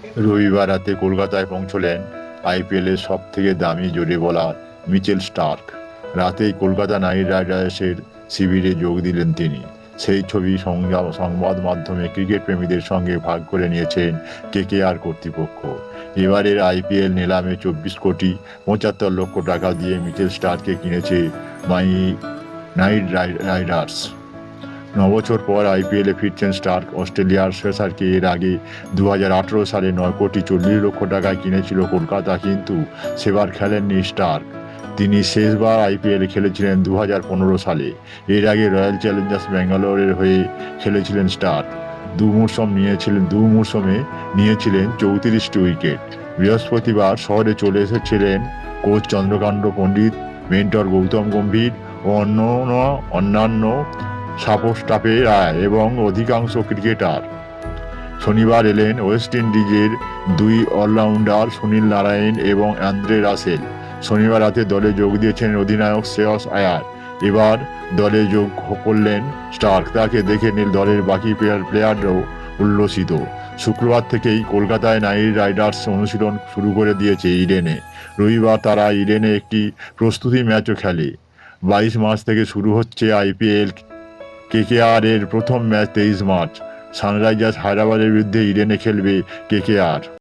রবিবার রাতে কলকাতায় পৌঁছলেন আইপিএলের সব থেকে দামি জোরে বোলার মিচেল স্টার্ক। রাতেই কলকাতা নাইট রাইডার্সের শিবিরে যোগ দিলেন তিনি। সেই ছবি সংবাদ মাধ্যমে ক্রিকেট প্রেমীদের সঙ্গে ভাগ করে নিয়েছেন কেকেআর কর্তৃপক্ষ। এবারের আইপিএল নিলামে 24,75,00,000 টাকা দিয়ে মিচেল স্টার্ককে কিনেছে নাইট রাইডার্স। 9 বছর পর আইপিএলে ফিরছেন স্টার্ক। অস্ট্রেলিয়ার পেসারকে এর আগে 2018 সালে 9,40,00,000 টাকায় কিনেছিল কলকাতা, কিন্তু সেবার খেলেননি স্টার্ক। তিনি শেষবার আইপিএলে খেলেছিলেন 2015 সালে। এর আগে রয়্যাল চ্যালেঞ্জার্স ব্যাঙ্গালোরের হয়ে খেলেছিলেন স্টার্ক। দু মরশুমে নিয়েছিলেন 34টি উইকেট। বৃহস্পতিবার শহরে চলে এসেছিলেন কোচ চন্দ্রকান্ত পণ্ডিত, মেন্টর গৌতম গম্ভীর ও অন্যান্য সাপোর্ট স্টাফেরা এবং অধিকাংশ ক্রিকেটার। শনিবার এলেন ওয়েস্ট ইন্ডিজের দুই অলরাউন্ডার সুনীল নারায়ণ এবং অ্যান্দ্রে রাসেল। শনিবার রাতে দলে যোগ দিয়েছেন অধিনায়ক শ্রেয়স আয়ার। এবার দলে যোগ করলেন স্টার্ক। তাকে দেখে দলের বাকি প্লেয়াররাও উল্লসিত। শুক্রবার থেকেই কলকাতায় নাইট রাইডার্স অনুশীলন শুরু করে দিয়েছে ইডেনে। রবিবার তারা ইডেনে একটি প্রস্তুতি ম্যাচও খেলে। 22 মার্চ থেকে শুরু হচ্ছে আইপিএল। কেকেআর এর প্রথম ম্যাচ 23 মার্চ। সানরাইজার্স হায়দ্রাবাদের বিরুদ্ধে ইডেনে খেলবে কেকেআর।